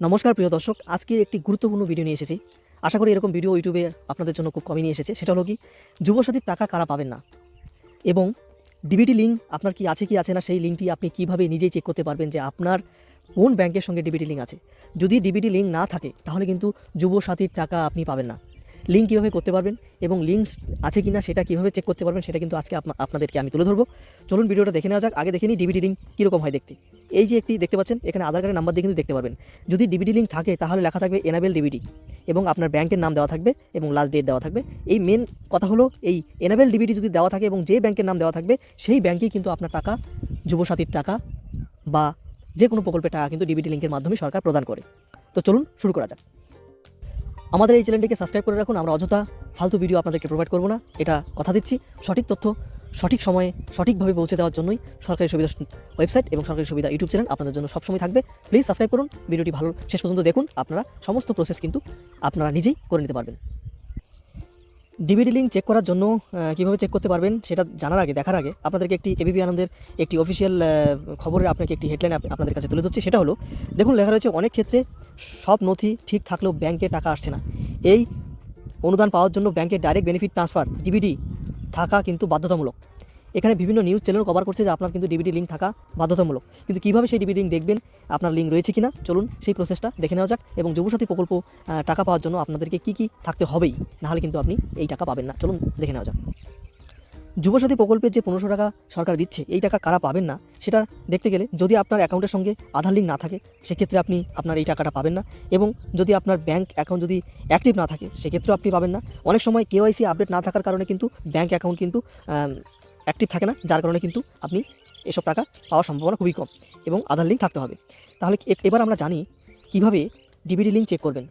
নমস্কার প্রিয় দর্শক, আজকে একটি গুরুত্বপূর্ণ ভিডিও নিয়ে এসেছি। আশা করি এরকম ভিডিও ইউটিউবে আপনাদের জন্য খুব কমই নিয়ে এসেছে। সেটা হলো কি, যুবসাথীর টাকা কারা পাবেন না এবং ডিবিটি লিঙ্ক আপনার কি আছে না, সেই লিঙ্কটি আপনি কিভাবে নিজেই চেক করতে পারবেন যে আপনার কোন ব্যাংকের সঙ্গে ডিবিটি লিঙ্ক আছে। যদি ডিবিটি লিঙ্ক না থাকে তাহলে কিন্তু যুবসাথীর টাকা আপনি পাবেন না। লিঙ্ক কীভাবে করতে পারবেন এবং লিঙ্কস আছে কি না সেটা কীভাবে চেক করতে পারবেন সেটা কিন্তু আজকে আপনাদেরকে আমি তুলে ধরবো। চলুন ভিডিওটা দেখে নেওয়া যাক। আগে দেখে নিই ডিবিটি লিঙ্ক কীরকম হয় দেখতে। এই যে একটি দেখতে পাচ্ছেন, এখানে আধার কার্ডের নাম্বার দিয়ে কিন্তু দেখতে পারবেন। যদি ডিবিটি লিঙ্ক থাকে তাহলে লেখা থাকবে এনাবেল ডিবিটি এবং আপনার ব্যাংকের নাম দেওয়া থাকবে এবং লাস্ট ডেট দেওয়া থাকবে। এই মেন কথা হলো, এই এনাবেল ডিবিটি যদি দেওয়া থাকে এবং যে ব্যাংকের নাম দেওয়া থাকবে সেই ব্যাংকেই কিন্তু আপনার টাকা, যুবসাথীর টাকা বা যে কোনো প্রকল্পের টাকা কিন্তু ডিবিটি লিঙ্কের মাধ্যমে সরকার প্রদান করে। তো চলুন শুরু করা যাক। আমাদের এই চ্যানেলটিকে সাবস্ক্রাইব করে রাখুন। আমরা অযথা ফালতু ভিডিও আপনাদেরকে প্রোভাইড করব না, এটা কথা দিচ্ছি। সঠিক তথ্য সঠিক সময়ে সঠিকভাবে পৌঁছে দেওয়ার জন্যই সরকারি সুবিধা ওয়েবসাইট এবং সরকারি সুবিধা ইউটিউব চ্যানেল আপনাদের জন্য সবসময় থাকবে। প্লিজ সাবস্ক্রাইব করুন, ভিডিওটি ভালো শেষ পর্যন্ত দেখুন। আপনারা সমস্ত প্রসেস কিন্তু আপনারা নিজেই করে নিতে পারবেন। ডিবিটি লিঙ্ক চেক করার জন্য কীভাবে চেক করতে পারবেন সেটা জানার আগে, দেখার আগে আপনাদেরকে একটি এবিপি আনন্দের একটি অফিসিয়াল খবরের আপনাকে একটি হেডলাইন আপনাদের কাছে তুলে ধরছি। সেটা হলো, দেখুন লেখা রয়েছে, অনেক ক্ষেত্রে সব নথি ঠিক থাকলেও ব্যাংকে টাকা আসছে না। এই অনুদান পাওয়ার জন্য ব্যাংকের ডাইরেক্ট বেনিফিট ট্রান্সফার ডিবিটি থাকা কিন্তু বাধ্যতামূলক। এখানে বিভিন্ন নিউজ চ্যানেল কভার করছে যে আপনার কিন্তু ডিবিটি লিঙ্ক থাকা বাধ্যতামূলক। কিন্তু কীভাবে সেই ডিবিটি লিঙ্ক দেখবেন, আপনার লিঙ্ক রয়েছে কিনা, চলুন সেই প্রসেসটা দেখে নেওয়া যাক। এবং যুবসাথী প্রকল্প টাকা পাওয়ার জন্য আপনাদেরকে কী থাকতে হবেই, নাহলে কিন্তু আপনি এই টাকা পাবেন না। চলুন দেখে নেওয়া যাক। যুবসাথী প্রকল্পের যে 1500 টাকা সরকার দিচ্ছে, এই টাকা কারা পাবেন না সেটা দেখতে গেলে, যদি আপনার অ্যাকাউন্টের সঙ্গে আধার লিঙ্ক না থাকে সেক্ষেত্রে আপনি আপনার এই টাকাটা পাবেন না। এবং যদি আপনার ব্যাংক অ্যাকাউন্ট যদি অ্যাক্টিভ না থাকে সেক্ষেত্রেও আপনি পাবেন না। অনেক সময় কেওআইসি আপডেট না থাকার কারণে কিন্তু ব্যাংক অ্যাকাউন্ট কিন্তু অ্যাক্টিভ থাকে না, যার কারণে কিন্তু আপনি এসব টাকা পাওয়ার সম্ভাবনা খুবই কম এবং আধার লিঙ্ক থাকতে হবে। তাহলে এবার আমরা জানি কীভাবে ডিবিটি লিঙ্ক চেক করবেন।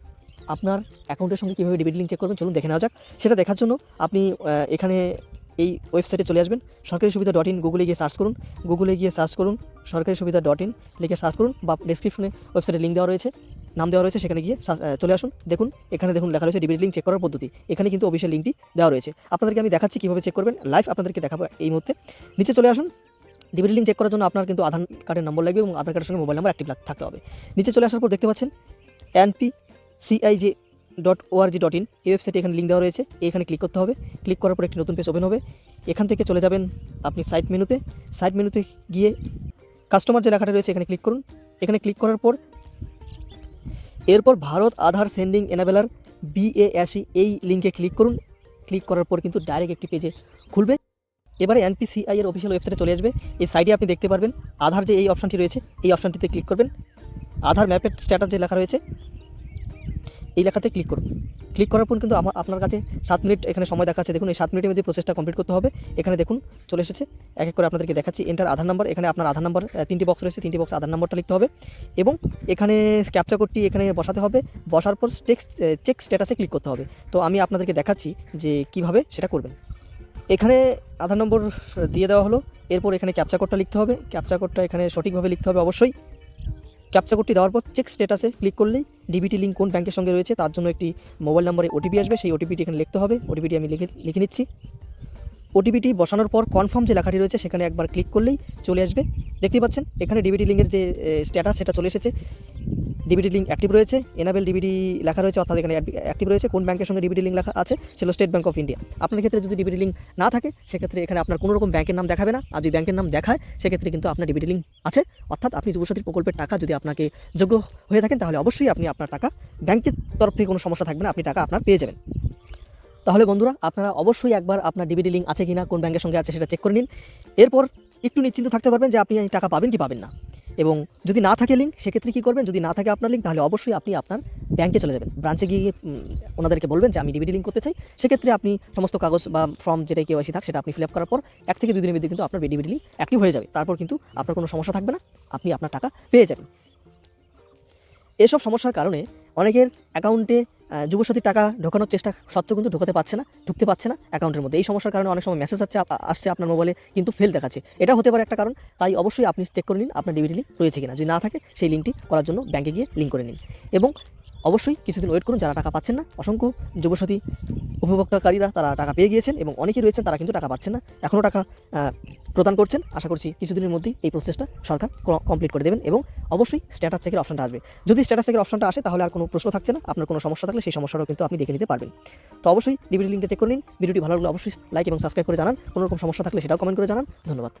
আপনার অ্যাকাউন্টের সঙ্গে কীভাবে ডিবিটি লিঙ্ক চেক করবেন চলুন দেখে নেওয়া যাক। সেটা দেখার জন্য আপনি এখানে এই ওয়েবসাইটে চলে আসবেন, সরকারি সুবিধা .in, গুগলে গিয়ে সার্চ করুন, সরকারি সুবিধা .in লিখে সার্চ করুন, বা ডেসক্রিপশনে ওয়েবসাইটে লিঙ্ক দেওয়া রয়েছে, নাম দেওয়া রয়েছে, সেখানে গিয়ে চলে আসুন। দেখুন এখানে লেখা রয়েছে ডিবিটি লিঙ্ক চেক করার পদ্ধতি। এখানে কিন্তু অফিসিয়াল লিঙ্কটি দেওয়া রয়েছে। আপনাদেরকে আমি দেখাচ্ছি কীভাবে চেক করবেন, লাইভ আপনাদেরকে দেখাবো এই মুহূর্তে। নিচে চলে আসুন। ডিবিটি লিঙ্ক চেক করার জন্য আপনার কিন্তু আধার কার্ডের নম্বর লাগবে এবং আধার কার্ডের সঙ্গে মোবাইল নাম্বার অ্যাক্টিভ থাকতে হবে। নিচে চলে আসার পর দেখতে পাচ্ছেন npcij.org.in, এই ওয়েবসাইটে এখানে লিঙ্ক দেওয়া রয়েছে। এখানে ক্লিক করতে হবে। ক্লিক করার পর একটি নতুন পেজ ওপেন হবে। এখান থেকে চলে যাবেন আপনি সাইট মেনুতে গিয়ে কাস্টমার যে লেখাটা রয়েছে এখানে ক্লিক করুন। এখানে ক্লিক করার পর এরপর ভারত আধার সেন্ডিং এনাবেলার BASE এই লিঙ্কে ক্লিক করুন। ক্লিক করার পর কিন্তু ডাইরেক্ট একটি পেজে খুলবে। এবারে NPCI এর অফিসিয়াল ওয়েবসাইটে চলে আসবে। এই সাইডে আপনি দেখতে পারবেন আধার যে এই অপশানটি রয়েছে, এই অপশানটিতে ক্লিক করবেন। আধার ম্যাপের স্ট্যাটাস যে লেখা রয়েছে এই লেখাতে ক্লিক করুন। ক্লিক করার পর কিন্তু আপনার কাছে 7 মিনিট এখানে সময় দেখাচ্ছে। দেখুন এই 7 মিনিটের মধ্যে প্রসেসটা কমপ্লিট করতে হবে। এখানে দেখুন চলে এসেছে। এক এক করে আপনাদেরকে দেখাচ্ছি। এন্টার আধার নাম্বার, এখানে আপনার আধার নাম্বার 3টি বক্স রয়েছে, 3টি বক্সে আধার নাম্বারটা লিখতে হবে এবং এখানে ক্যাপচা কোডটি এখানে বসাতে হবে। বসার পর চেক স্ট্যাটাসে ক্লিক করতে হবে। তো আমি আপনাদেরকে দেখাচ্ছি যে কিভাবে সেটা করবেন। এখানে আধার নম্বর দিয়ে দেওয়া হলো। এরপর এখানে ক্যাপচা কোডটা লিখতে হবে। ক্যাপচা কোডটা এখানে সঠিকভাবে লিখতে হবে অবশ্যই। ক্যাপচা কোডটি দেওয়ার পর চেক স্ট্যাটাসে ক্লিক করলেই ডিবিটি লিঙ্ক কোন ব্যাংকের সঙ্গে রয়েছে তার জন্য একটি মোবাইল নম্বরে ওটিপি আসবে। সেই ওটিপিটি এখানে লিখতে হবে। ওটিপিটি আমি লিখে নিচ্ছি। ওটিপিটি বসানোর পর কনফার্ম যে লেখাটি রয়েছে সেখানে একবার ক্লিক করলেই চলে আসবে। দেখতেই পাচ্ছেন এখানে ডিবিটি লিঙ্কের যে স্ট্যাটাস সেটা চলে এসেছে। ডিবিটি লিঙ্ক অ্যাক্টিভ রয়েছে, এনাবেল ডিবিটি লেখা রয়েছে, অর্থাৎ এখানে অ্যাক্টিভ রয়েছে। কোন ব্যাংকের সঙ্গে ডিবিটি লিঙ্ক লেখা আছে সেটা স্টেট ব্যাংক অফ ইন্ডিয়া। আপনার ক্ষেত্রে যদি ডিবিটি লিঙ্ক না থাকে সেক্ষেত্রে এখানে আপনার কোনো রকম ব্যাংকের নাম দেখাবে না। আর যদি ব্যাংকের নাম দেখায় সেক্ষেত্রে কিন্তু আপনার ডিবিটি লিঙ্ক আছে, অর্থাৎ আপনি যুবসাথী প্রকল্পের টাকা যদি আপনাকে যোগ্য হয়ে থাকেন তাহলে অবশ্যই আপনি আপনার টাকা, ব্যাংকের তরফ থেকে কোনো সমস্যা থাকবে না, আপনি টাকা আপনার পেয়ে যাবেন। তাহলে বন্ধুরা, আপনারা অবশ্যই একবার আপনার ডিবিটি লিঙ্ক আছে কিনা, কোন ব্যাংকের সঙ্গে আছে সেটা চেক করে নিন। এরপর একটু নিশ্চিন্ত থাকতে পারবেন যে আপনি টাকা পাবেন কি পাবেন না। এবং যদি না থাকে লিঙ্ক সেক্ষেত্রে কী করবেন, যদি না থাকে আপনার লিঙ্ক তাহলে অবশ্যই আপনি আপনার ব্যাংকে চলে যাবেন, ব্রাঞ্চে গিয়ে ওনাদেরকে বলবেন যে আমি ডিবিটি লিঙ্ক করতে চাই। সেক্ষেত্রে আপনি সমস্ত কাগজ বা ফর্ম যেটাই কেওআইসি থাক সেটা আপনি ফিল আপ করার পর 1 থেকে 2 দিনের মধ্যে কিন্তু আপনার ডিবিটি লিঙ্ক অ্যাক্টিভ হয়ে যাবে। তারপর কিন্তু আপনার কোনো সমস্যা থাকবে না, আপনি আপনার টাকা পেয়ে যাবেন। এসব সমস্যার কারণে অনেকের অ্যাকাউন্টে যুবসাথীর টাকা ঢোকানোর চেষ্টা সত্ত্বেও কিন্তু ঢুকতে পারছে না অ্যাকাউন্টের মধ্যে। এই সমস্যার কারণে অনেক সময় মেসেজ আসছে আপনার মোবাইলে কিন্তু ফেল দেখাচ্ছে। এটা হতে পারে একটা কারণ। তাই অবশ্যই আপনি চেক করে নিন আপনার ডিবিটি লিঙ্ক রয়েছে কিনা। যদি না থাকে সেই লিঙ্কটি করার জন্য ব্যাংকে গিয়ে লিঙ্ক করে নিন। এবং অবশ্যই কিছুদিন ওয়েট করুন। যারা টাকা পাচ্ছেন না, অসংখ্য যুবসাথী উপভোক্তাকারীরা তারা টাকা পেয়ে গিয়েছেন এবং অনেকেই রয়েছেন তারা কিন্তু টাকা পাচ্ছেন না, এখনও টাকা প্রদান করছেন। আশা করছি কিছুদিনের মধ্যেই এই প্রসেসটা সরকার কমপ্লিট করে দেবেন এবং অবশ্যই স্ট্যাটাস চেকের অপশনটা আসবে। যদি স্ট্যাটাস চেকের অপশনটা আসে তাহলে আর কোনো প্রশ্ন থাকছে না, আপনার কোনো সমস্যা থাকলে সেই সমস্যাটাও কিন্তু আপনি দেখে নিতে পারবেন। তো অবশ্যই ডিবিটি লিঙ্কটা চেক করে নিন। ভিডিওটি ভালো লাগলে অবশ্যই লাইক এবং সাবস্ক্রাইব করে জানান। কোনো রকম সমস্যা থাকলে সেটাও কমেন্ট করে জানান। ধন্যবাদ।